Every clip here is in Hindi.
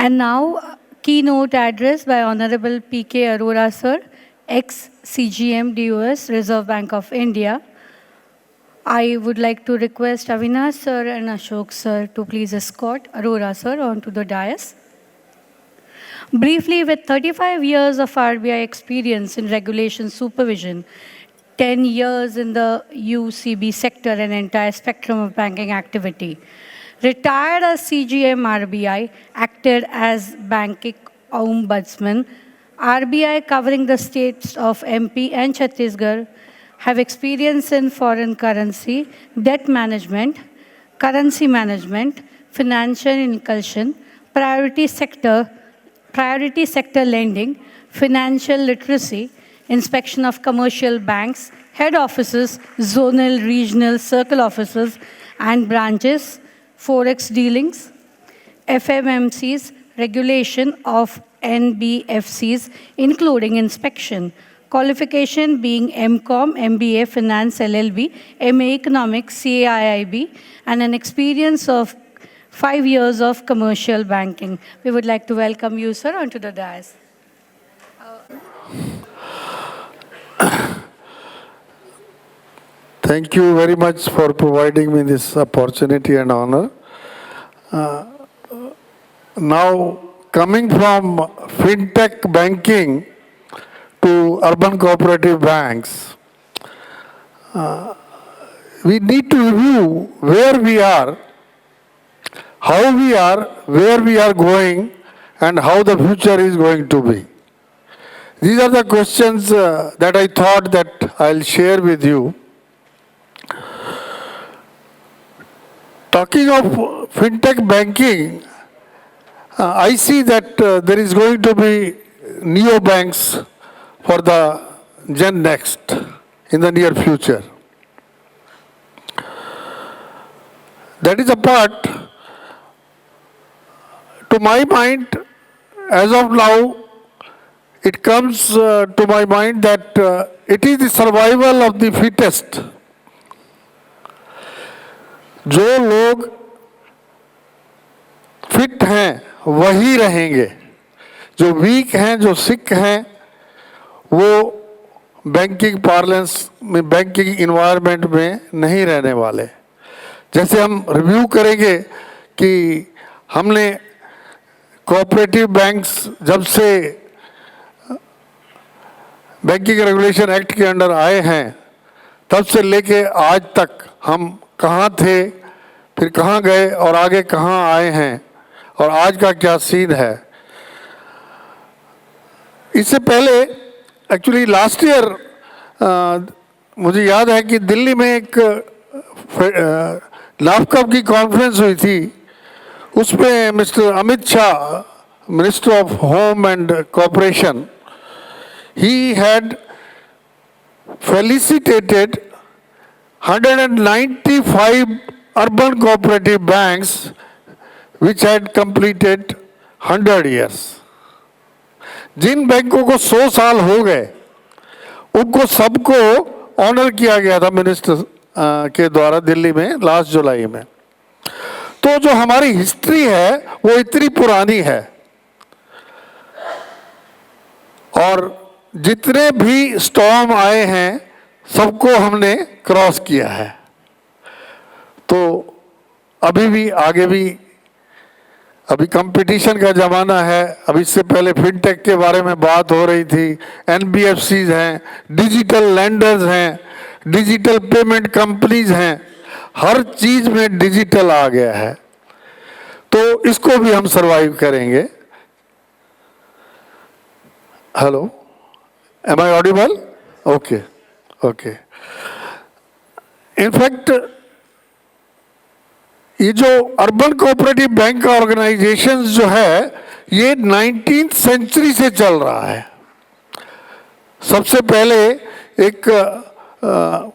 And now, keynote address by Honorable P.K. Arora, sir, ex-CGM DOS, Reserve Bank of India. I would like to request Avinash sir and Ashok sir to please escort Arora sir onto the dais. Briefly, with 35 years of RBI experience in regulation supervision, 10 years in the UCB sector and entire spectrum of banking activity, retired as CGM RBI, acted as banking ombudsman, RBI covering the states of MP and Chhattisgarh, have experience in foreign currency, debt management, currency management, financial inclusion, priority sector lending, financial literacy, inspection of commercial banks, head offices, zonal, regional, circle offices, and branches, forex dealings, FMMCs, regulation of NBFCs, including inspection, qualification being MCOM, MBA, Finance, LLB, MA Economics, CAIIB, and an experience of 5 years of commercial banking. We would like to welcome you, sir, onto the dais. Thank you very much for providing me this opportunity and honor. Now, coming from fintech banking to urban cooperative banks, we need to review where we are, how we are, where we are going, and how the future is going to be. These are the questions that I thought that I'll share with you. Talking of fintech banking, I see that there is going to be neobanks for the Gen Next in the near future. That is a part, to my mind, as of now, it comes to my mind that it is the survival of the fittest. जो लोग फिट हैं वही रहेंगे, जो वीक हैं, जो सिक हैं, वो बैंकिंग पार्लेंस में, बैंकिंग इन्वायरमेंट में नहीं रहने वाले. जैसे हम रिव्यू करेंगे कि हमने कोऑपरेटिव बैंक्स जब से बैंकिंग रेगुलेशन एक्ट के अंडर आए हैं तब से लेके आज तक हम कहाँ थे, फिर कहाँ गए और आगे कहाँ आए हैं और आज का क्या सीन है. इससे पहले एक्चुअली लास्ट ईयर मुझे याद है कि दिल्ली में एक नाफकब की कॉन्फ्रेंस हुई थी. उसमें mister Amit Shah, minister of home and corporation, he had felicitated 195 urban cooperative banks which had completed 100 years. जिन बैंकों को 100 साल हो गए उनको सबको ऑनर किया गया था मिनिस्टर के द्वारा दिल्ली में लास्ट जुलाई में. तो जो हमारी हिस्ट्री है वो इतनी पुरानी है और जितने भी स्टॉर्म आए हैं सबको हमने क्रॉस किया है. तो अभी भी आगे भी, अभी कंपटीशन का ज़माना है. अभी इससे पहले फिनटेक के बारे में बात हो रही थी. एनबीएफसीज हैं, डिजिटल लैंडर्स हैं, डिजिटल पेमेंट कंपनीज हैं, हर चीज़ में डिजिटल आ गया है. तो इसको भी हम सरवाइव करेंगे. Hello, am I audible? Okay, okay. In fact, ये जो अर्बन कोऑपरेटिव बैंक का ऑर्गेनाइजेशन जो है ये 19th सेंचुरी से चल रहा है. सबसे पहले एक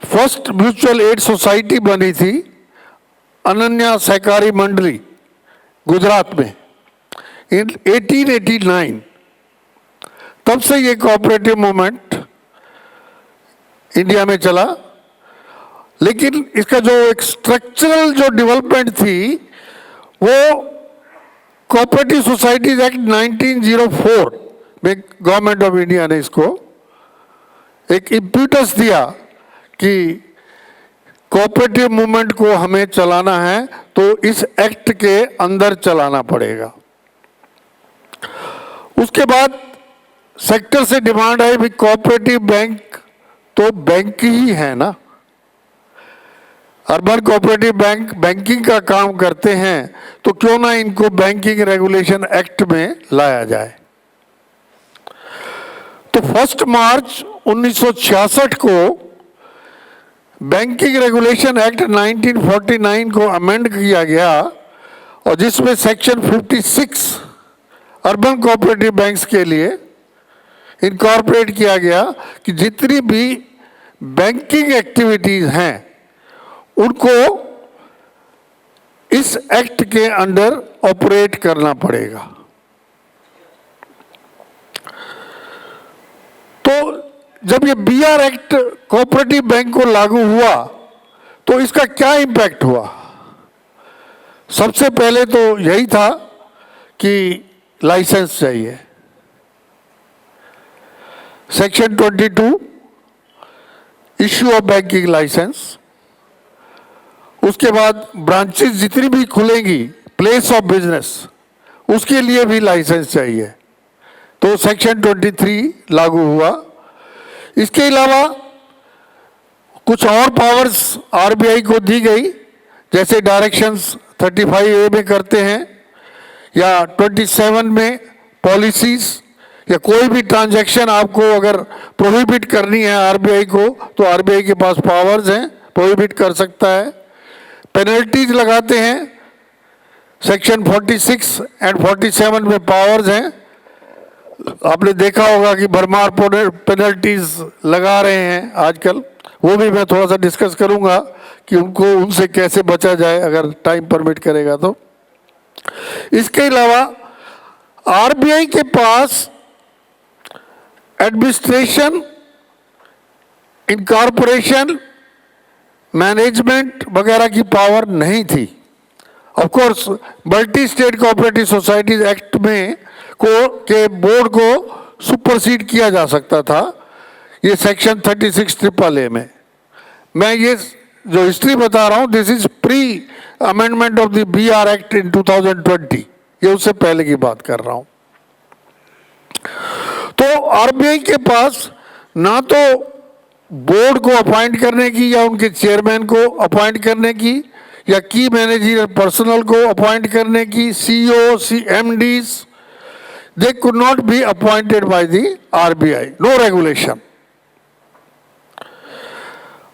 फर्स्ट म्यूचुअल एड सोसाइटी बनी थी अनन्या सहकारी मंडली गुजरात में इन 1889. तब से ये कोऑपरेटिव मूवमेंट इंडिया में चला. लेकिन इसका जो एक स्ट्रक्चरल जो डेवलपमेंट थी वो कोऑपरेटिव सोसाइटीज एक्ट 1904 में गवर्नमेंट ऑफ इंडिया ने इसको एक इम्प्यूटस दिया कि कोऑपरेटिव मूवमेंट को हमें चलाना है तो इस एक्ट के अंदर चलाना पड़ेगा। उसके बाद सेक्टर से डिमांड आई भी कोऑपरेटिव बैंक तो बैंक ही है ना, अर्बन कोऑपरेटिव बैंक बैंकिंग का काम करते हैं, तो क्यों ना इनको बैंकिंग रेगुलेशन एक्ट में लाया जाए। तो 1 मार्च 1966 को बैंकिंग रेगुलेशन एक्ट 1949 को अमेंड किया गया और जिसमें सेक्शन 56 अर्बन कोऑपरेटिव बैंक्स के लिए इनकॉर्पोरेट किया गया कि जितनी भी बैंकिंग एक्टिविटीज हैं उनको इस एक्ट के अंडर ऑपरेट करना पड़ेगा। तो जब ये बीआर एक्ट कोऑपरेटिव बैंक को लागू हुआ तो इसका क्या इम्पैक्ट हुआ? सबसे पहले तो यही था कि लाइसेंस चाहिए। Section 22 issue of banking licence, उसके बाद ब्रांचेस जितनी भी खुलेंगी प्लेस ऑफ बिजनेस उसके लिए भी लाइसेंस चाहिए, तो सेक्शन 23 लागू हुआ। इसके अलावा कुछ और पावर्स आरबीआई को दी गई, जैसे डायरेक्शंस 35A में करते हैं या 27 में पॉलिसीज या कोई भी ट्रांजैक्शन आपको अगर प्रोहिबिट करनी है आरबीआई को तो आरबीआई के पास पावर्स हैं, प्रोहिबिट कर सकता है। पेनल्टीज लगाते हैं, सेक्शन 46 एंड 47 में पावर्स हैं। आपने देखा होगा कि भरमार पेनल्टीज लगा रहे हैं आजकल, वो भी मैं थोड़ा सा डिस्कस करूंगा कि उनसे कैसे बचा जाए अगर टाइम परमिट करेगा तो। इसके अलावा आरबीआई के पास एडमिनिस्ट्रेशन, इनकॉर्पोरेशन, मैनेजमेंट वगैरह की पावर नहीं थी। Of course multi state cooperative societies act में के बोर्ड को सुपरसीड किया जा सकता था, ये सेक्शन 36AA में। मैं ये जो हिस्ट्री बता रहा हूँ this is pre amendment of the BR act in 2020, ये उससे पहले की बात कर रहा हूँ। तो आरबीआई के पास ना तो बोर्ड को अपॉइंट करने की या उनके चेयरमैन को अपॉइंट करने की या की मैनेजरियल पर्सनल को अपॉइंट करने की, CEO, MDs, they could not be appointed by the RBI, no regulation.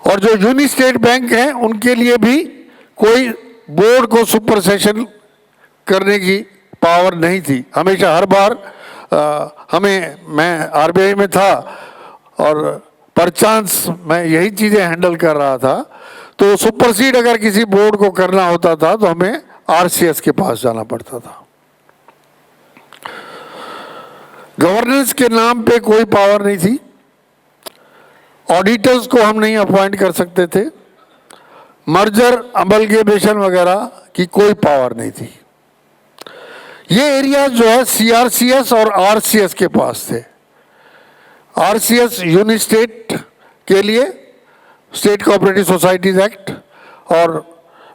और जो यूनि स्टेट बैंक हैं उनके लिए भी कोई बोर्ड को सुपरसेशन करने की पावर नहीं थी। हमेशा हर बार मैं आरबीआई में था और परचांस मैं यही चीजें हैंडल कर रहा था, तो सुपरसीड अगर किसी बोर्ड को करना होता था तो हमें आरसीएस के पास जाना पड़ता था। गवर्नेंस के नाम पे कोई पावर नहीं थी, ऑडिटर्स को हम नहीं अपॉइंट कर सकते थे, मर्जर अमलगेमेशन वगैरह की कोई पावर नहीं थी। ये एरिया जो है सीआरसीएस और आरसीएस के पास थे। आरसीएस यूनि स्टेट के लिए स्टेट कोऑपरेटिव सोसाइटीज एक्ट और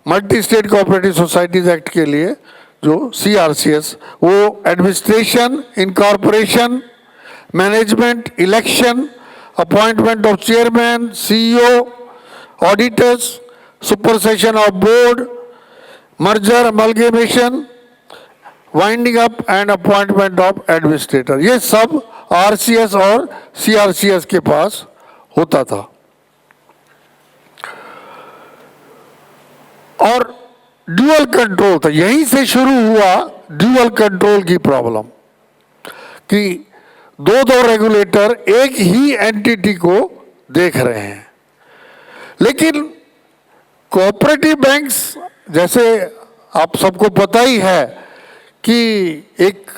multi state cooperative societies act के लिए जो सीआरसीएस, वो administration, incorporation, management, election, appointment of chairman, CEO, auditors, supersession of board, merger amalgamation, winding up and appointment of administrator, ये सब आरसीएस और सीआरसीएस के पास होता था। और ड्यूअल कंट्रोल था, यहीं से शुरू हुआ ड्यूअल कंट्रोल की प्रॉब्लम कि दो रेगुलेटर एक ही एंटिटी को देख रहे हैं। लेकिन कोऑपरेटिव बैंक्स, जैसे आप सबको पता ही है कि एक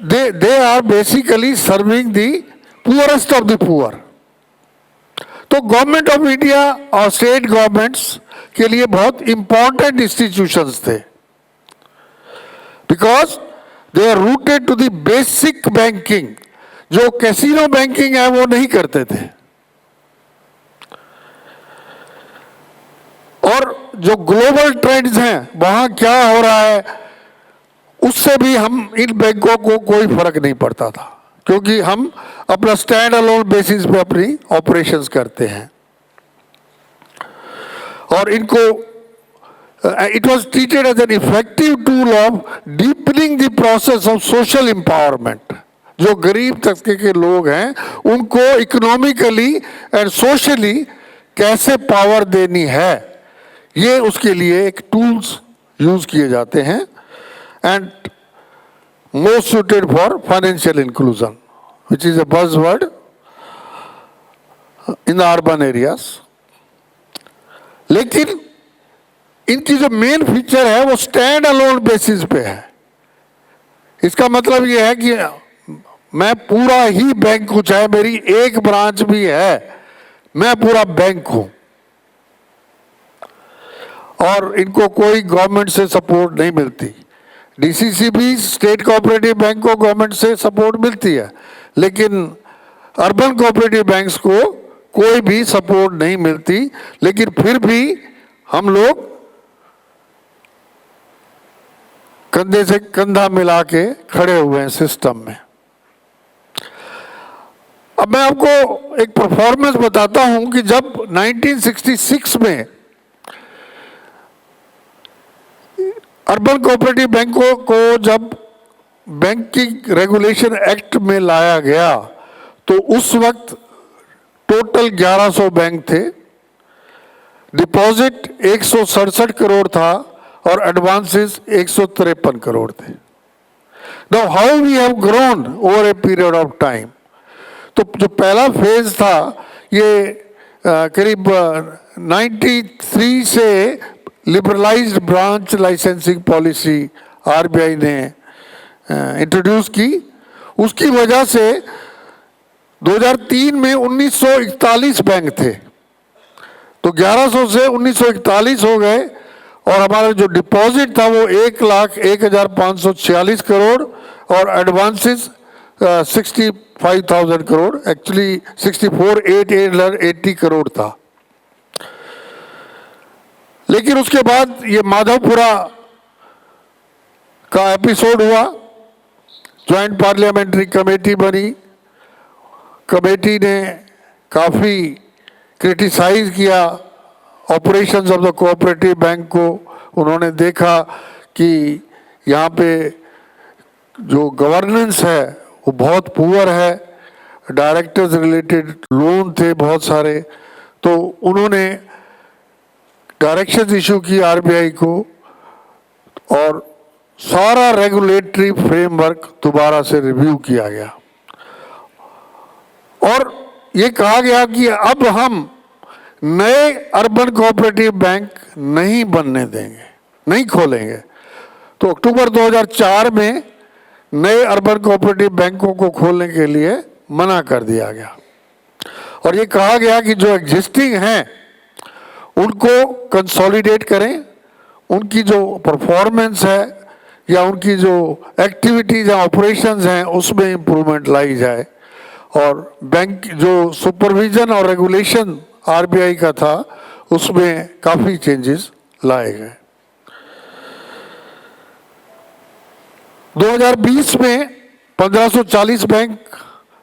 they are basically serving the poorest of the poor. तो गवर्नमेंट ऑफ इंडिया और स्टेट गवर्नमेंट्स के लिए बहुत इंपॉर्टेंट इंस्टीट्यूशंस थे। Because they are rooted to the basic banking. जो कैसीनो बैंकिंग है वो नहीं करते थे। और जो ग्लोबल ट्रेंड्स हैं वहां क्या हो रहा है उससे भी हम इन बैंकों को कोई फर्क नहीं पड़ता था, क्योंकि हम अपना स्टैंड अलोन बेसिस पे अपनी ऑपरेशंस करते हैं। और इनको it was treated as an effective tool of deepening the process of social empowerment. जो गरीब तबके के लोग हैं उनको इकोनॉमिकली एंड सोशली कैसे पावर देनी है, ये उसके लिए एक टूल्स यूज किए जाते हैं। And most suited for financial inclusion, which is a buzzword in the urban areas. लेकिन इनकी जो मेन फीचर है वो स्टैंड अलोन बेसिस पे है। इसका मतलब ये है कि मैं पूरा ही बैंक हूं, चाहे मेरी एक ब्रांच भी है, मैं पूरा बैंक हूं। और इनको कोई गवर्नमेंट से सपोर्ट नहीं मिलती। डीसीसी भी स्टेट कोऑपरेटिव बैंक को गवर्नमेंट से सपोर्ट मिलती है, लेकिन अर्बन कोऑपरेटिव बैंक्स को कोई भी सपोर्ट नहीं मिलती। लेकिन फिर भी हम लोग कंधे से कंधा मिला के खड़े हुए हैं सिस्टम में। अब मैं आपको एक परफॉर्मेंस बताता हूं कि जब 1966 में अर्बन कोऑपरेटिव बैंकों को जब बैंकिंग रेगुलेशन एक्ट में लाया गया तो उस वक्त टोटल 1100 बैंक थे, डिपॉजिट 167 करोड़ था और एडवांसेस 153 करोड़ थे। Now how we have grown over a period of time. तो जो पहला फेज था ये करीब 93 से liberalised branch licensing policy RBI ने इंट्रोड्यूस की। उसकी वजह से 2003 में 1941 बैंक थे, तो 1100 से 1941 हो गए। और हमारा जो डिपॉजिट था वो 1,01,546 करोड़ और एडवांसेस 65,000 करोड़, एक्चुअली 64,880 करोड़ था। लेकिन उसके बाद ये माधवपुरा का एपिसोड हुआ, ज्वाइंट पार्लियामेंट्री कमेटी बनी। कमेटी ने काफ़ी क्रिटिसाइज किया operations of the cooperative bank को। उन्होंने देखा कि यहाँ पे जो गवर्नेंस है वो बहुत पुअर है, डायरेक्टर्स रिलेटेड लोन थे बहुत सारे। तो उन्होंने डायरेक्शंस इशू की आरबीआई को और सारा रेगुलेटरी फ्रेमवर्क दोबारा से रिव्यू किया गया और ये कहा गया कि अब हम नए अर्बन कोऑपरेटिव बैंक नहीं बनने देंगे, नहीं खोलेंगे। तो अक्टूबर 2004 में नए अर्बन कोऑपरेटिव बैंकों को खोलने के लिए मना कर दिया गया और ये कहा गया कि जो एग्जिस्टिंग हैं उनको कंसोलिडेट करें, उनकी जो परफॉर्मेंस है या उनकी जो एक्टिविटीज या ऑपरेशंस हैं उसमें इम्प्रूवमेंट लाई जाए। और बैंक जो सुपरविजन और रेगुलेशन आरबीआई का था उसमें काफ़ी चेंजेस लाए गए। 2020 में 1540 बैंक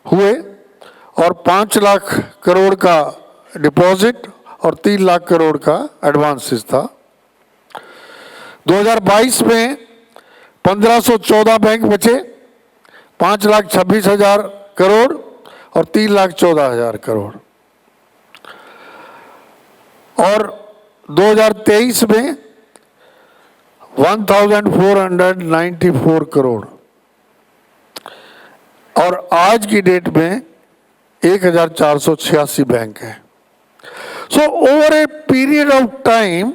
हुए और 5 लाख करोड़ का डिपॉजिट और 3 लाख करोड़ का एडवांसेस था। 2022 में 1514 बैंक बचे, 5,26,000 करोड़ और 3,14,000 करोड़। और 2023 में 1,494 करोड़ और आज की डेट में 1,486 बैंक है। So over a period of time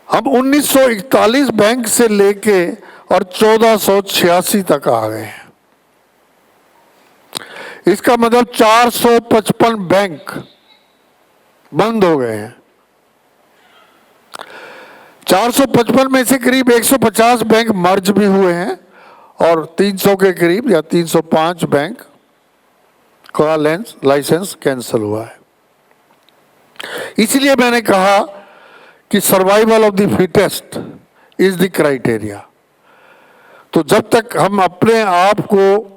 हम 1941 बैंक से लेके और 1486 तक आ गए हैं। इसका मतलब 455 बैंक बंद हो गए हैं। 455 में से करीब 150 बैंक मर्ज भी हुए हैं और 300 के करीब या 305 बैंक का लाइसेंस कैंसिल हुआ है। इसलिए मैंने कहा कि survival of the fittest is the criteria. तो जब तक हम अपने आप को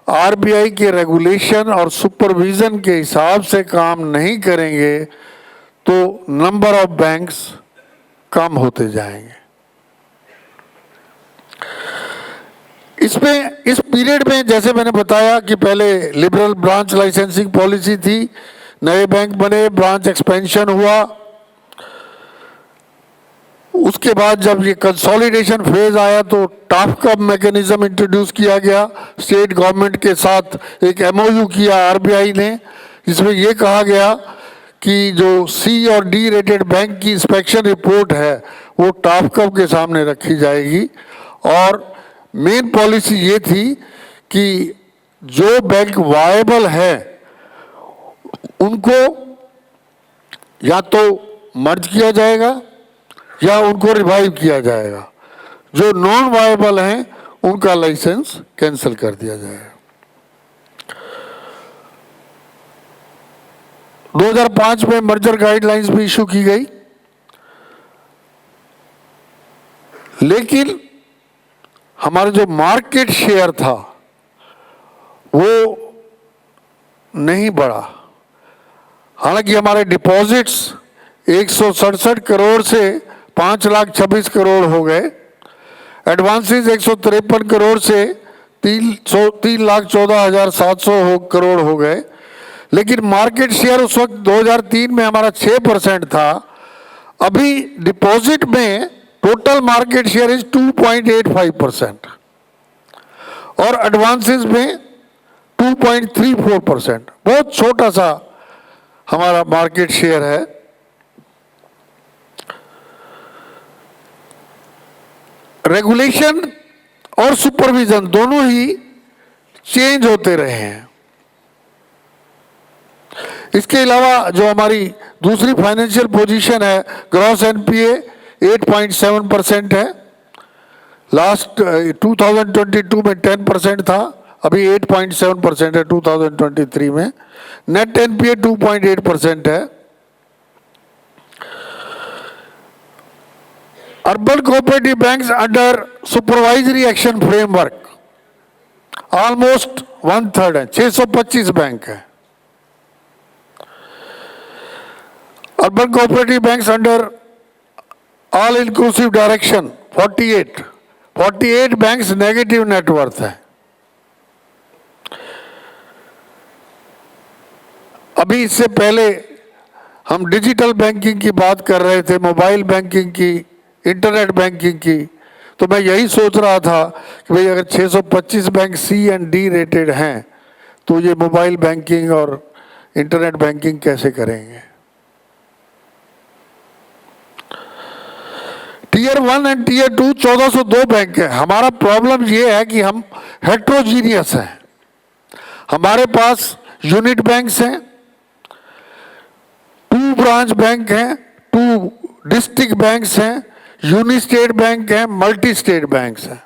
आरबीआई के रेगुलेशन और सुपरविजन के हिसाब से काम नहीं करेंगे तो नंबर ऑफ बैंक्स कम होते जाएंगे। इसमें इस पीरियड में जैसे मैंने बताया कि पहले लिबरल ब्रांच लाइसेंसिंग पॉलिसी थी, नए बैंक बने, ब्रांच एक्सपेंशन हुआ। उसके बाद जब ये कंसोलिडेशन फेज आया तो टाफ कप मैकेनिज्म इंट्रोड्यूस किया गया। स्टेट गवर्नमेंट के साथ एक एमओयू किया आरबीआई ने, जिसमें ये कहा गया कि जो सी और डी रेटेड बैंक की इंस्पेक्शन रिपोर्ट है वो टाफ कप के सामने रखी जाएगी। और मेन पॉलिसी ये थी कि जो बैंक वायबल है उनको या तो मर्ज किया जाएगा या उनको रिवाइव किया जाएगा, जो नॉन वायबल हैं उनका लाइसेंस कैंसिल कर दिया जाएगा। 2005 में मर्जर गाइडलाइंस भी इशू की गई, लेकिन हमारा जो मार्केट शेयर था वो नहीं बढ़ा। हालांकि हमारे डिपॉजिट्स 167 करोड़ से 5,26,000 करोड़ हो गए, एडवांसेस 153 करोड़ से 3,14,700 करोड़ हो गए, लेकिन मार्केट शेयर उस वक्त 2003 में हमारा 6% था। अभी डिपॉजिट में टोटल मार्केट शेयर इज 2.85% और एडवांसेस में 2.34%। बहुत छोटा सा हमारा मार्केट शेयर है। रेगुलेशन और सुपरविजन दोनों ही चेंज होते रहे हैं। इसके अलावा जो हमारी दूसरी फाइनेंशियल पोजीशन है, ग्रॉस एनपीए 8.7% है। लास्ट 2022 में 10% था, अभी 8.7% है 2023 में। नेट एनपीए 2.8% है। Urban cooperative banks under supervisory action framework almost 1/3 है, 625 बैंक है। Urban cooperative banks under all inclusive direction 48 banks negative net worth है। अभी इससे पहले हम डिजिटल बैंकिंग की बात कर रहे थे, मोबाइल बैंकिंग की, इंटरनेट बैंकिंग की, तो मैं यही सोच रहा था कि भाई अगर 625 bank C and D rated हैं तो ये मोबाइल बैंकिंग और इंटरनेट बैंकिंग कैसे करेंगे। टीयर 1 एंड टीयर 2 1402 बैंक है। हमारा प्रॉब्लम ये है कि हम हेट्रोजीनियस हैं। हमारे पास यूनिट बैंक्स हैं, 2 ब्रांच बैंक हैं, 2 डिस्ट्रिक्ट बैंक्स हैं, यूनिस्टेट बैंक हैं, मल्टी स्टेट बैंक्स हैं।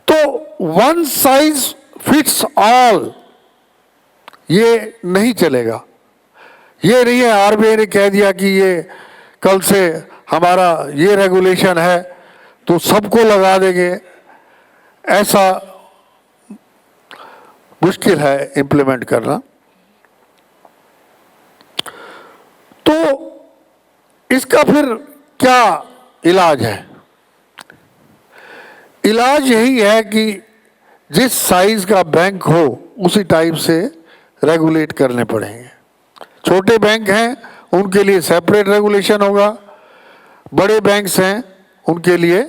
तो वन साइज फिट्स ऑल ये नहीं चलेगा। ये नहीं है आरबीआई ने कह दिया कि ये कल से हमारा ये रेगुलेशन है तो सबको लगा देंगे, ऐसा मुश्किल है इंप्लीमेंट करना। तो इसका फिर क्या इलाज है? इलाज यही है कि जिस साइज का बैंक हो उसी टाइप से रेगुलेट करने पड़ेंगे। छोटे बैंक हैं उनके लिए सेपरेट रेगुलेशन होगा, बड़े बैंक्स हैं उनके लिए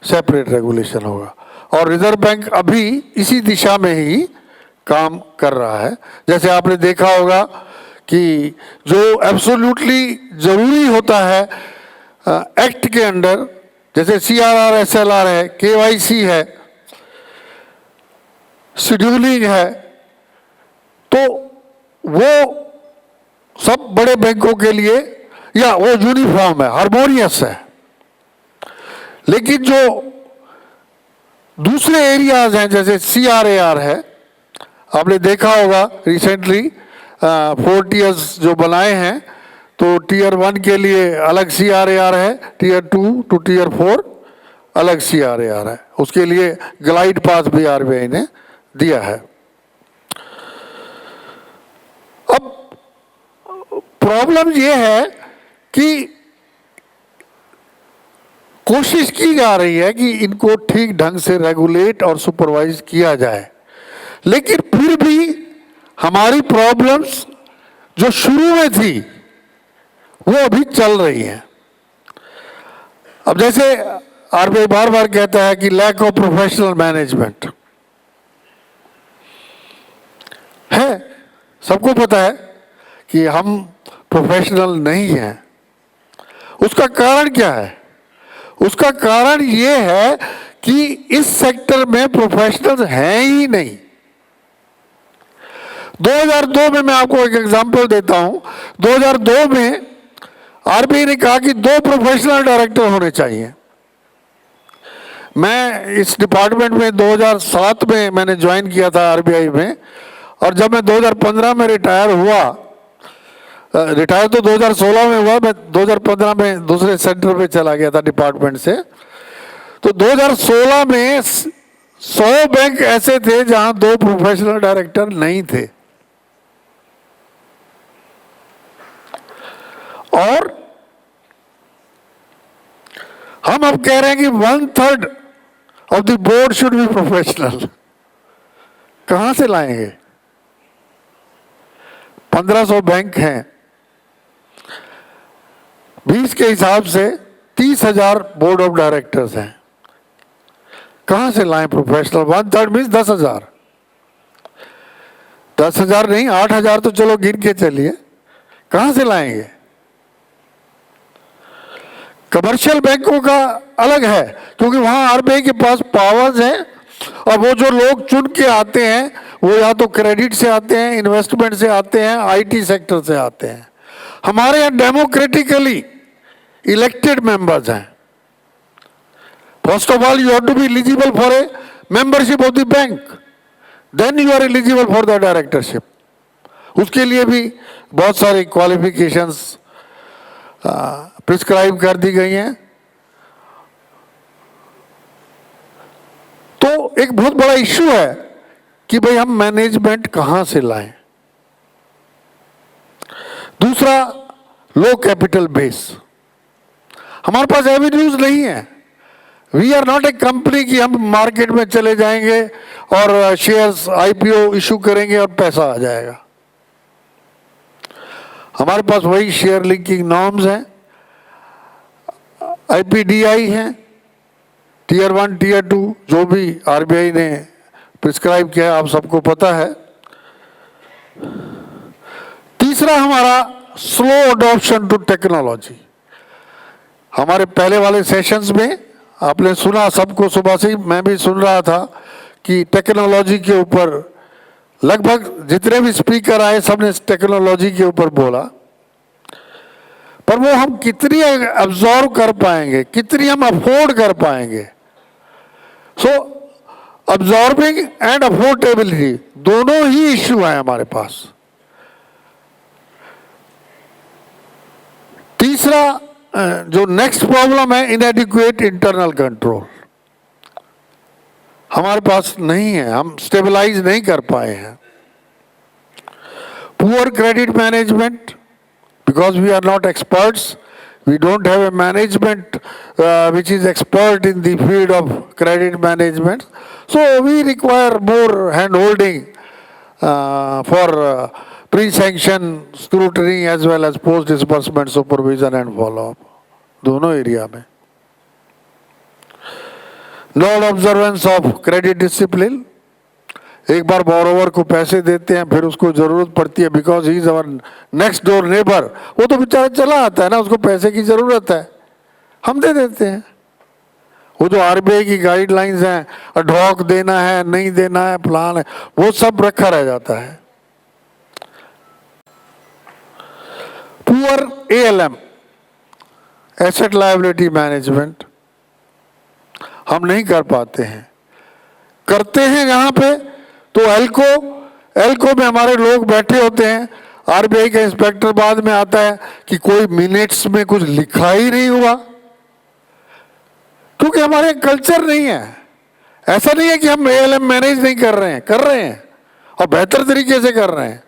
सेपरेट रेगुलेशन होगा। और रिजर्व बैंक अभी इसी दिशा में ही काम कर रहा है। जैसे आपने देखा होगा कि जो एब्सोल्युटली जरूरी होता है एक्ट के अंडर, जैसे सीआरआर एसएलआर है, केवाईसी है, शेड्यूलिंग है, तो वो सब बड़े बैंकों के लिए या वो यूनिफॉर्म है, हार्मोनियस है। लेकिन जो दूसरे एरियाज हैं जैसे CRAR है, आपने देखा होगा रिसेंटली 4 टीयर्स जो बनाए हैं, तो टीयर 1 के लिए अलग CRAR है, टीयर 2 टू टीयर 4 अलग CRAR है। उसके लिए ग्लाइड पाथ भी RBI ने दिया है। अब प्रॉब्लम ये है कि कोशिश की जा रही है कि इनको ठीक ढंग से रेगुलेट और सुपरवाइज किया जाए, लेकिन फिर भी हमारी प्रॉब्लम्स जो शुरू में थी वो अभी चल रही हैं। अब जैसे RBI बार बार कहता है कि लैक ऑफ प्रोफेशनल मैनेजमेंट है, सबको पता है कि हम प्रोफेशनल नहीं हैं। उसका कारण क्या है? उसका कारण ये है कि इस सेक्टर में प्रोफेशनल्स हैं ही नहीं। 2002 में मैं आपको एक एग्जांपल देता हूं। 2002 में RBI ने कहा कि 2 प्रोफेशनल डायरेक्टर होने चाहिए। मैं इस डिपार्टमेंट में 2007 में मैंने ज्वाइन किया था RBI में, और जब मैं 2015 में रिटायर हुआ, रिटायर तो 2016 में हुआ, मैं 2015 में दूसरे सेंटर पे चला गया था डिपार्टमेंट से। तो 2016 में 100 बैंक ऐसे थे जहां 2 प्रोफेशनल डायरेक्टर नहीं थे, और हम अब कह रहे हैं कि 1/3 of the board should be professional. कहां से लाएंगे? 1500 बैंक हैं, 20 के हिसाब से 30,000 बोर्ड ऑफ डायरेक्टर्स हैं। कहां से लाएं प्रोफेशनल? 1/3 मीन्स 10,000। 10,000 नहीं, 8,000 तो चलो गिन के चलिए, कहां से लाएंगे? कमर्शियल बैंकों का अलग है, क्योंकि वहां RBI के पास पावर्स हैं, और वो जो लोग चुन के आते हैं वो या तो क्रेडिट से आते हैं, इन्वेस्टमेंट से आते हैं, IT सेक्टर से आते हैं। हमारे यहाँ डेमोक्रेटिकली इलेक्टेड मेंबर्स हैं। First of all you have to be eligible for a membership of the bank, then you are eligible for the directorship. उसके लिए भी बहुत सारी क्वालिफिकेशंस प्रिस्क्राइब कर दी गई हैं। तो एक बहुत बड़ा इश्यू है कि भाई हम मैनेजमेंट कहां से लाएं। दूसरा, लो कैपिटल बेस। हमारे पास एवेन्यूज नहीं है। We are not a company कि हम मार्केट में चले जाएंगे और शेयर्स IPO इशू करेंगे और पैसा आ जाएगा। हमारे पास वही शेयर लिंकिंग नॉर्म्स हैं, IPDI हैं, टीयर 1 टीयर 2 जो भी RBI ने प्रिस्क्राइब किया है, आप सबको पता है। तीसरा हमारा स्लो अडॉप्शन टू टेक्नोलॉजी। हमारे पहले वाले सेशंस में आपने सुना, सबको सुबह से ही मैं भी सुन रहा था कि टेक्नोलॉजी के ऊपर लगभग जितने भी स्पीकर आए सबने टेक्नोलॉजी के ऊपर बोला, पर वो हम कितनी अब्जॉर्व कर पाएंगे, कितनी हम अफोर्ड कर पाएंगे। सो अब्जॉर्बिंग एंड अफोर्डेबिलिटी दोनों ही इश्यू हैं हमारे पास। तीसरा जो नेक्स्ट प्रॉब्लम है, इनएडिक्वेट इंटरनल कंट्रोल। हमारे पास नहीं है, हम स्टेबलाइज नहीं कर पाए हैं। Poor credit management, because we are not experts, we don't have a management which is expert in the field of credit management, so we require more hand holding for pre-sanction scrutiny as well as post disbursement supervision and follow up, दोनों एरिया में। Non observance of credit discipline. एक बार बोरोवर को पैसे देते हैं, फिर उसको जरूरत पड़ती है because he is our next door neighbour, वो तो बेचारा चला आता है ना, उसको पैसे की जरूरत है, हम दे देते हैं। वो जो RBI की गाइडलाइंस हैं, अडॉक देना है नहीं देना है, प्लान है, वो सब रखा रह जाता है। Poor ALM, asset liability management हम नहीं कर पाते हैं। करते हैं जहां पे तो एल्को में हमारे लोग बैठे होते हैं, आरबीआई का इंस्पेक्टर बाद में आता है कि कोई मिनट्स में कुछ लिखा ही नहीं हुआ, क्योंकि हमारे कल्चर नहीं है। ऐसा नहीं है कि हम एएलएम मैनेज नहीं कर रहे हैं, कर रहे हैं और बेहतर तरीके से कर रहे हैं,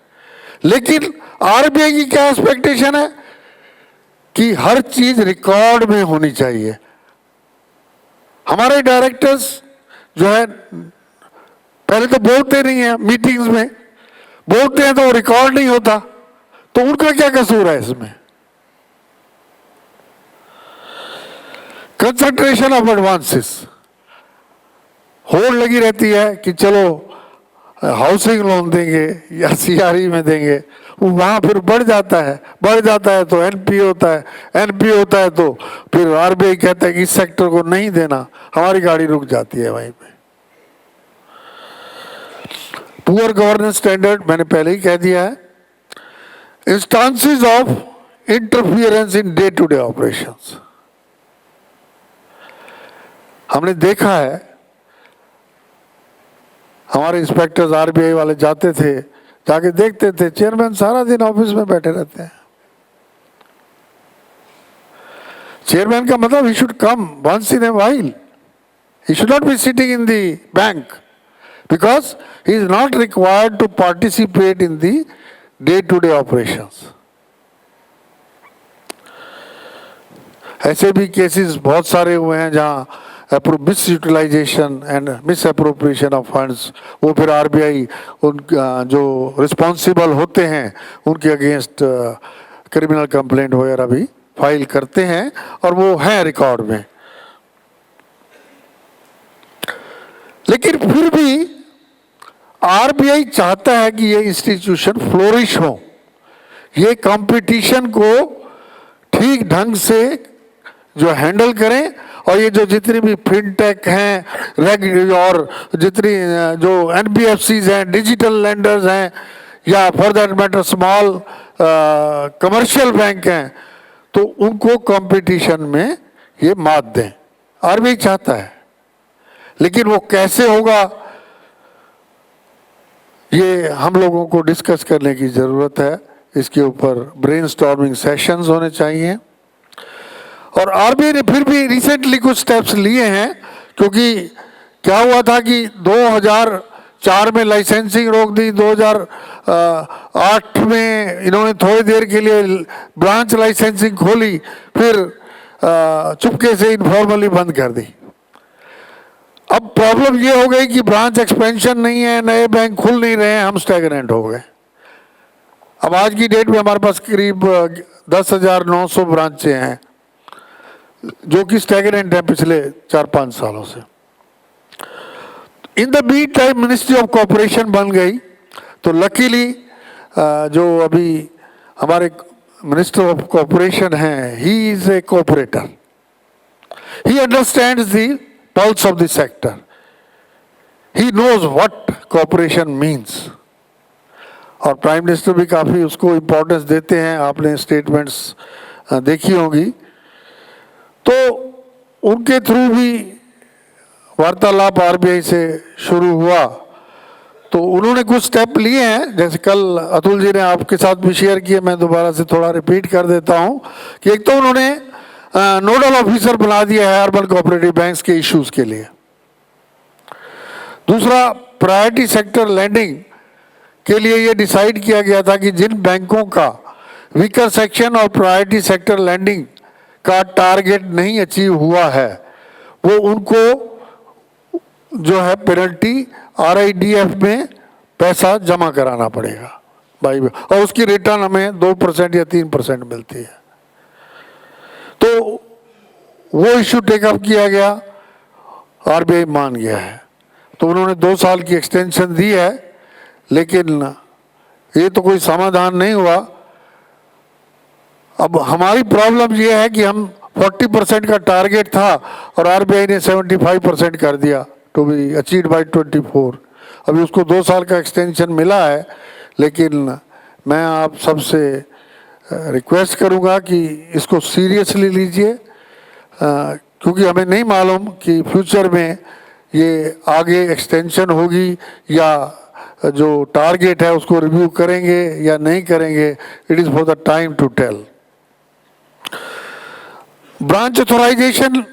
लेकिन आरबीआई की क्या एक्सपेक्टेशन है कि हर चीज रिकॉर्ड में होनी चाहिए। हमारे डायरेक्टर्स जो है पहले तो बोलते नहीं है, मीटिंग्स में बोलते हैं तो वो रिकॉर्ड नहीं होता, तो उनका क्या कसूर है इसमें? कंसंट्रेशन ऑफ एडवांसेस, होड़ लगी रहती है कि चलो हाउसिंग लोन देंगे या सीआरई में देंगे, वहां फिर बढ़ जाता है तो एनपीए होता है, एनपीए होता है तो फिर आरबीआई कहता है कि इस सेक्टर को नहीं देना, हमारी गाड़ी रुक जाती है वहीं पे। पुअर गवर्नेंस स्टैंडर्ड मैंने पहले ही कह दिया है। Instances of interference in day to day operations, हमने देखा है हमारे इंस्पेक्टर्स आरबीआई वाले जाते थे, जाके देखते थे चेयरमैन सारा दिन ऑफिस में बैठे रहते हैं। चेयरमैन का मतलब ही should come once in a while, he should not be sitting in the bank because he is not required to participate in the day-to-day operations. ऐसे भी केसेस बहुत सारे हुए हैं जहां misutilisation and misappropriation of funds, वो फिर आरबीआई उन जो रिस्पॉन्सिबल होते हैं उनके अगेंस्ट क्रिमिनल कंप्लेंट वगैरह भी फाइल करते हैं और वो है रिकॉर्ड में। लेकिन फिर भी आरबीआई चाहता है कि ये इंस्टीट्यूशन फ्लोरिश हो, ये कंपटीशन को ठीक ढंग से जो हैंडल करें, और ये जो जितनी भी फिनटेक हैं और जितनी जो एनबीएफसीज हैं, डिजिटल लेंडर्स हैं, या for that matter small commercial bank हैं, तो उनको कंपटीशन में ये मात दें, आरबीआई चाहता है। लेकिन वो कैसे होगा ये हम लोगों को डिस्कस करने की ज़रूरत है, इसके ऊपर ब्रेनस्टॉर्मिंग सेशंस होने चाहिए। और आरबीआई ने फिर भी रिसेंटली कुछ स्टेप्स लिए हैं, क्योंकि क्या हुआ था कि 2004 में लाइसेंसिंग रोक दी, 2008 में इन्होंने थोड़ी देर के लिए ब्रांच लाइसेंसिंग खोली, फिर चुपके से इनफॉर्मली बंद कर दी। अब प्रॉब्लम ये हो गई कि ब्रांच एक्सपेंशन नहीं है, नए बैंक खुल नहीं रहे हैं, हम स्टैग्नेंट हो गए। अब आज की डेट में हमारे पास करीब 10,900 ब्रांचें हैं जो कि स्टैग्नेंट है पिछले 4-5 सालों से। In the mean time ministry of corporation बन गई, तो लकीली जो अभी हमारे मिनिस्टर ऑफ कॉर्पोरेशन हैं, he is a cooperator, he understands the pulse of the sector, he knows what cooperation means। और प्राइम मिनिस्टर भी काफ़ी उसको इम्पोर्टेंस देते हैं, आपने स्टेटमेंट्स देखी होंगी। तो उनके थ्रू भी वार्तालाप आरबीआई से शुरू हुआ, तो उन्होंने कुछ स्टेप लिए हैं, जैसे कल अतुल जी ने आपके साथ भी शेयर किए, मैं दोबारा से थोड़ा रिपीट कर देता हूँ कि एक तो उन्होंने नोडल ऑफिसर बना दिया है अर्बन कोऑपरेटिव बैंक्स के इश्यूज के लिए। दूसरा, प्रायोरिटी सेक्टर लैंडिंग के लिए ये डिसाइड किया गया था कि जिन बैंकों का वीकर सेक्शन और प्रायोरिटी सेक्टर लैंडिंग का टारगेट नहीं अचीव हुआ है, वो उनको जो है पेनल्टी आरआईडीएफ में पैसा जमा कराना पड़ेगा भाई, और उसकी रिटर्न हमें 2% या 3% मिलती है। तो वो इश्यू टेकअप किया गया, आरबीआई मान गया है, तो उन्होंने 2 साल की एक्सटेंशन दी है, लेकिन ये तो कोई समाधान नहीं हुआ। अब हमारी प्रॉब्लम ये है कि हम 40% का टारगेट था और आरबीआई ने 75% कर दिया, टू बी अचीव्ड बाय 24। अभी उसको 2 साल का एक्सटेंशन मिला है, लेकिन मैं आप सबसे रिक्वेस्ट करूंगा कि इसको सीरियसली लीजिए, क्योंकि हमें नहीं मालूम कि फ्यूचर में ये आगे एक्सटेंशन होगी या जो टारगेट है उसको रिव्यू करेंगे या नहीं करेंगे. It is for the time to tell. Branch authorisation